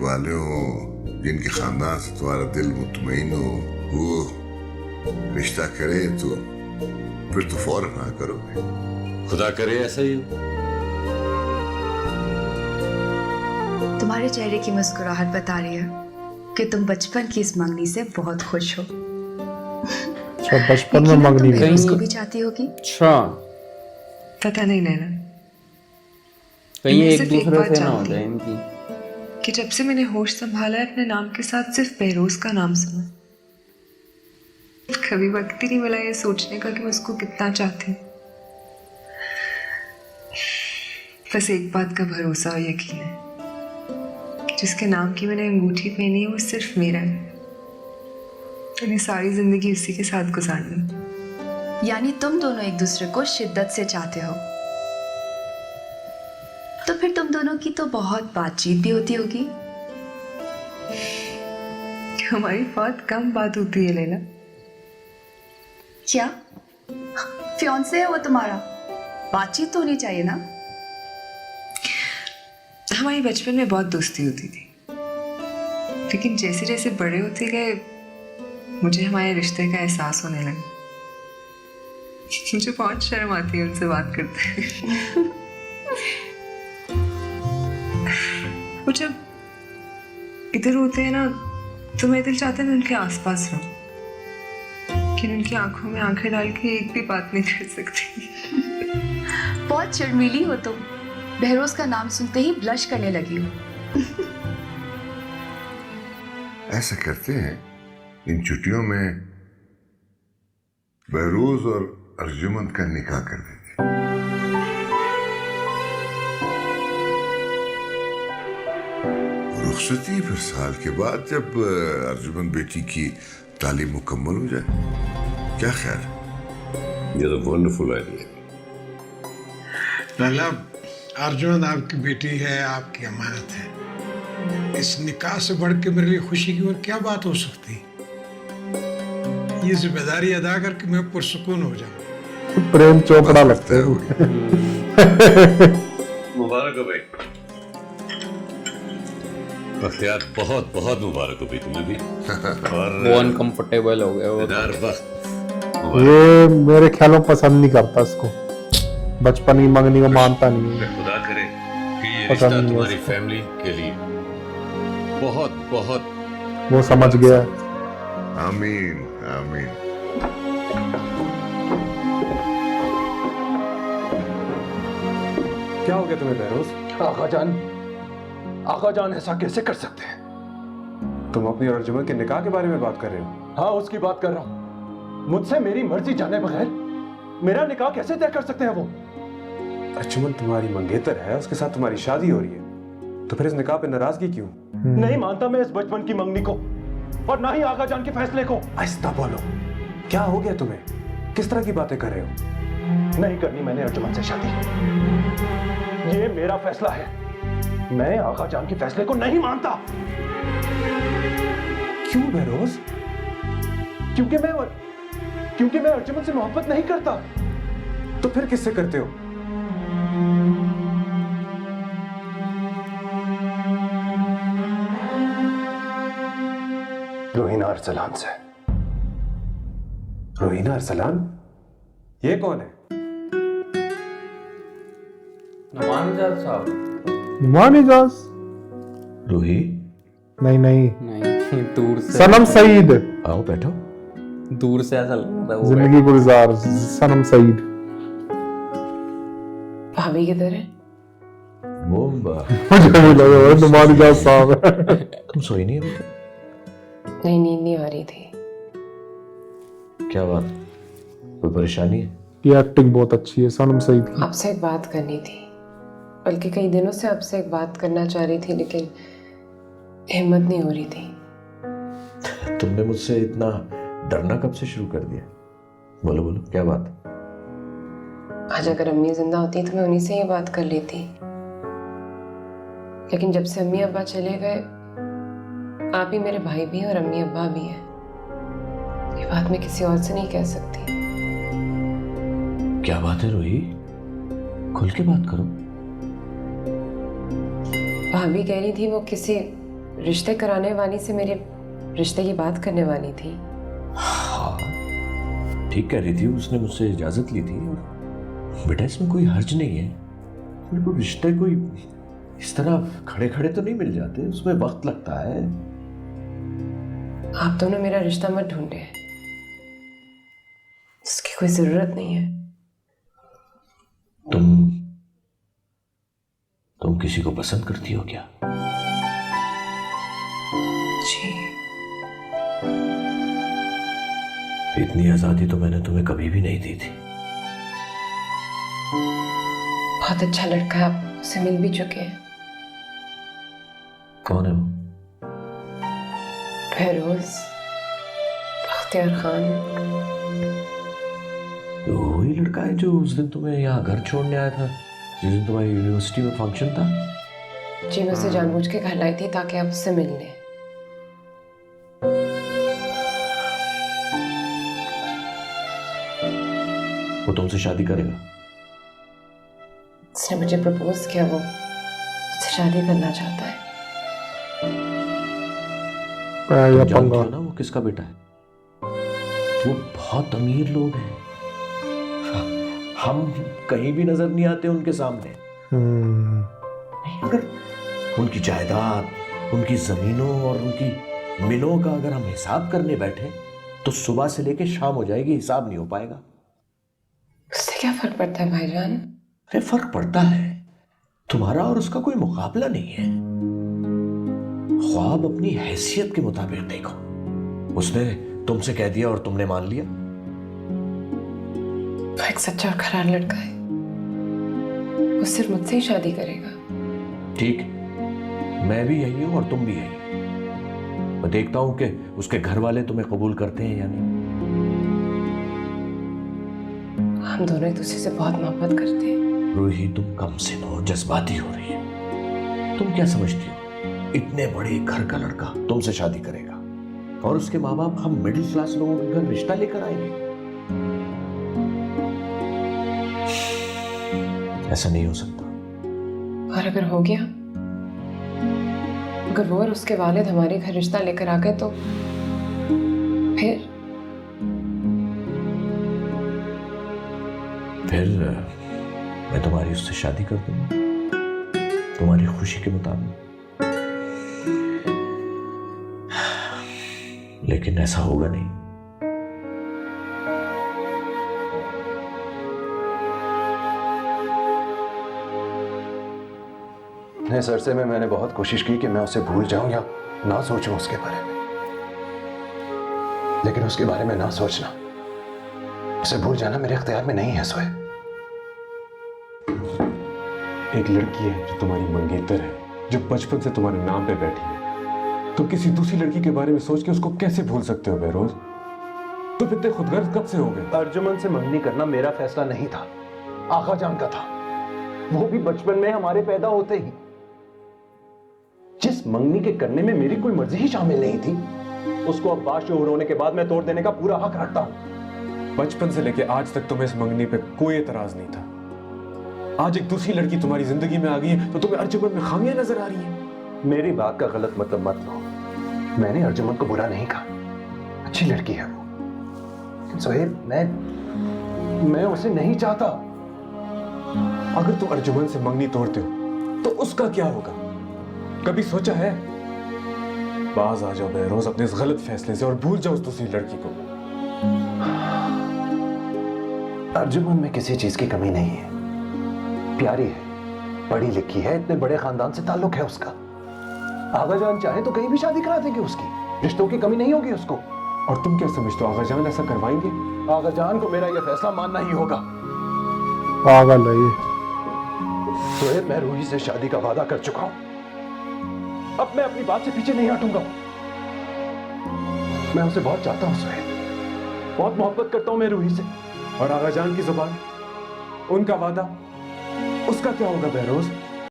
वाले हो, जिनके खानदान से तुम्हारा दिल मुतमईन हो, वो रिश्ता करे तो फिर तो फौरन हाँ करोगे। खुदा करे ऐसा ही हो। तुम्हारे चेहरे की मुस्कुराहट बता रही है कि तुम बचपन की इस मंगनी से बहुत खुश हो। बचपन में मंगनी तुम उसको भी चाहती होगी। अच्छा, पता नहीं नैना, कहीं मैं एक सिर्फ एक दूसरे बात से ना हो जानती जाए हूँ इनकी। कि जब से मैंने होश संभाला है, अपने नाम के साथ सिर्फ बहरोज का नाम सुना। कभी वक्त ही नहीं मिला ये सोचने का कि मैं उसको कितना चाहती हूँ। बस एक बात का भरोसा और यकीन है, जिसके नाम की मैंने अंगूठी पहनी है वो सिर्फ मेरा है। मैंने सारी जिंदगी उसी के साथ गुजारनी। यानी तुम दोनों एक दूसरे को शिद्दत से चाहते हो, तो फिर तुम दोनों की तो बहुत बातचीत भी होती होगी। हमारी बहुत कम बात होती है लैला। क्या फियांसे है वो तुम्हारा? बातचीत तो होनी चाहिए ना। हमारी बचपन में बहुत दोस्ती होती थी, लेकिन जैसे जैसे बड़े होते गए मुझे हमारे रिश्ते का एहसास होने लगा। मुझे बहुत शर्म आती है उनसे बात करते हुए। वो जब इधर होते हैं ना तो मेरा दिल चाहता है मैं उनके आसपास रहूं, लेकिन उनकी आंखों में आंखें डाल के एक भी बात नहीं कर सकती। बहुत शर्मीली हो तुम। बहरोज का नाम सुनते ही ब्लश करने लगी हो। ऐसा करते हैं इन छुट्टियों में बहरोज और अर्जुमंद का निकाह कर देते। रुखसती फिर साल के बाद जब अर्जुमंद बेटी की तालीम मुकम्मल हो जाए, क्या ख्याल है? ये तो वंडरफुल आइडिया। लैला, अर्जुन आपकी बेटी है, आपकी अमानत है। इस निकाह से बढ़ के मेरे लिए खुशी की और क्या बात हो सकती। ये जिम्मेदारी अदा करके मैं पुरसुकून हो जाऊं। प्रेम चोपड़ा लगता है। मुबारक हो भाई। बख्तियार, बहुत बहुत मुबारक हो भाई तुम्हें भी। और वो अनकंफर्टेबल हो गया वो। दीदार वक्त ये मेरे ख्यालों पसंद नहीं करता इसको, बचपन की मंगनी को मानता नहीं है। खुदा करे कि ये पता रिश्ता नहीं है तुम्हारी इसको। फैमिली के लिए बहुत बहुत वो समझ गया। आमीन आमीन। क्या हो गया तुम्हें बहरोज? आका जान ऐसा कैसे कर सकते हैं? तुम अपनी और अर्जुमन के निकाह के बारे में बात कर रहे हो? हाँ, उसकी बात कर रहा हूं। मुझसे मेरी मर्जी जाने बगैर मेरा निकाह कैसे तय कर सकते हैं वो? अर्जुमन तुम्हारी मंगेतर है, उसके साथ तुम्हारी शादी हो रही है, तो फिर इस निकाह पे नाराजगी क्यों? नहीं मानता मैं इस बचपन की मंगनी को, और ना ही आका जान के फैसले को। आहिस्ता बोलो, क्या हो गया तुम्हें? किस तरह की बातें कर रहे हो? नहीं करनी मैंने अर्जुमन से शादी। ये मेरा फैसला है। मैं आका जान के फैसले को नहीं मानता। क्यों बहरोज? क्योंकि मैं अर्जुमन से मोहब्बत नहीं करता। तो फिर किससे करते हो? रोहिना अरसलान से। रोहिना अरसलान? ये कौन है? नमानजाद साहब? नुमान इजाज? रूही, नहीं नहीं, नहीं, दूर से। सनम सईद। आओ बैठो। दूर से ऐसा लग रहा है वो। जिंदगी गुलजार सनम सईद। भाभी किधर है? मुझे भी लगा नुमान इजाज साहब। तुम सोई नहीं अभी तक? नहीं, नींद नहीं आ रही थी। क्या बात, कोई परेशानी है? ये एक्टिंग बहुत अच्छी है सनम सईद की। आपसे एक बात करनी थी, बल्कि कई दिनों से आपसे एक बात करना चाह रही थी, लेकिन हिम्मत नहीं हो रही थी। तुमने मुझसे इतना डरना कब से शुरू कर दिया? बोलो बोलो, क्या बात? आज अगर अम्मी जिंदा होती तो मैं उन्हीं से ये बात कर लेती, लेकिन जब से अम्मी अब्बा चले गए, आप ही मेरे भाई भी हैं और अम्मी अब्बा भी हैं। ये बात मैं किसी और से नहीं कह सकती। क्या बात है रोही, खुल के बात करो। भाभी कह रही थी वो किसी रिश्ते कराने वाली से मेरे रिश्ते की बात करने वाली थी। हाँ ठीक कह रही थी, उसने मुझसे इजाजत ली थी। और बेटा इसमें कोई हर्ज नहीं है, फिर कोई रिश्ते कोई इस तरह खड़े खड़े तो नहीं मिल जाते, उसमें वक्त लगता है। आप दोनों मेरा रिश्ता मत ढूंढे, इसकी कोई जरूरत नहीं है। तुम किसी को पसंद करती हो क्या? जी। इतनी आजादी तो मैंने तुम्हें कभी भी नहीं दी थी। बहुत अच्छा लड़का है, आप उससे मिल भी चुके हैं। कौन है वो? बहरोज बख्तियार खान। तो वही लड़का है जो उस दिन तुम्हें यहाँ घर छोड़ने आया था, जिस दिन तुम्हारी यूनिवर्सिटी में फंक्शन था? जी, मैं उसे जानबूझ के घर लाई थी ताकि आप उससे मिल लें। वो तुमसे शादी करेगा? उसने मुझे प्रपोज किया, वो मुझसे शादी करना चाहता है। तुम जानते हो ना वो किसका बेटा है? वो बहुत अमीर लोग हैं, हम कहीं भी नजर नहीं आते उनके सामने। नहीं, अगर उनकी जायदाद, उनकी जमीनों और उनकी मिलों का अगर हम हिसाब करने बैठे तो सुबह से लेके शाम हो जाएगी, हिसाब नहीं हो पाएगा। उससे क्या फर्क पड़ता है भाईजान? अरे फर्क पड़ता है, तुम्हारा और उसका कोई मुकाबला नहीं है। ख्वाब अपनी हैसियत के मुताबिक देखो। उसने तुमसे कह दिया और तुमने मान लिया। वो एक सच्चा और खरा लड़का है, वो सिर्फ मुझसे ही शादी करेगा। ठीक, मैं भी यही हूं और तुम भी यही। मैं देखता हूं कि उसके घर वाले तुम्हें कबूल करते हैं या नहीं। हम दोनों एक दूसरे से बहुत मोहब्बत करते हैं। रूही, तुम कम से नो जज्बाती हो रही है। तुम क्या समझती हो इतने बड़े घर का लड़का तुमसे शादी करेगा और उसके माँ बाप हम मिडिल क्लास लोगों के घर रिश्ता लेकर आएंगे? ऐसा नहीं हो सकता। और अगर हो गया, अगर वो और उसके वालिद हमारे घर रिश्ता लेकर आ गए तो फिर मैं तुम्हारी उससे शादी कर दूंगा तुम्हारी खुशी के मुताबिक। लेकिन ऐसा होगा नहीं। इस अरसे में मैंने बहुत कोशिश की कि मैं उसे भूल जाऊं या ना सोचूं उसके बारे में, लेकिन उसके बारे में ना सोचना, उसे भूल जाना मेरे इख्तियार में नहीं है। सोए, एक लड़की है जो तुम्हारी मंगेतर है, जो बचपन से तुम्हारे नाम पे बैठी है। तुम किसी दूसरी लड़की के बारे में सोच के उसको कैसे भूल सकते हो बहरोज? तुम इतने खुदगर्ज कब से हो गए? अर्जुमन से मंगनी करना मेरा फैसला नहीं था, आका जान का था। वो भी बचपन में हमारे पैदा होते ही। जिस मंगनी के करने में मेरी कोई मर्जी ही शामिल नहीं थी, उसको अब बाशऊर होने के बाद मैं तोड़ देने का पूरा हक रखता हूं। बचपन से लेके आज तक तुम्हें इस मंगनी पे कोई एतराज नहीं था। आज एक दूसरी लड़की तुम्हारी जिंदगी में आ गई है तो तुम्हें अर्जुमन में खामियां नजर आ रही हैं। मेरी बात का गलत मतलब मत लो। मैंने अर्जुमन को बुरा नहीं कहा, अच्छी लड़की है वो। सोहेब, मैं उसे नहीं चाहता। अगर तुम अर्जुमन से मंगनी तोड़ते हो तो उसका क्या होगा? कभी सोचा है? बाज आ जाओ बहरोज अपने इस गलत फैसले से और भूल जाओ उस दूसरी लड़की को। अर्जुमन में किसी चीज की कमी नहीं है, प्यारी है, पढ़ी लिखी है, इतने बड़े खानदान से ताल्लुक है उसका। आगाजान चाहे तो कहीं भी शादी करा देंगे उसकी, रिश्तों की कमी नहीं होगी उसको। और तुम क्या समझते हो आगाजान ऐसा करवाएंगे? आगाजान को मेरा यह फैसला मानना ही होगा। पागल है ये। सोहेब, मैं रूही से शादी का वादा कर चुका हूं, अब मैं अपनी बात से पीछे नहीं हटूंगा। मैं उसे बहुत चाहता हूं सोहेब, बहुत मोहब्बत करता हूं मैं रूही से। और आगाजान की जुबान, उनका वादा, उसका क्या होगा बहरोज?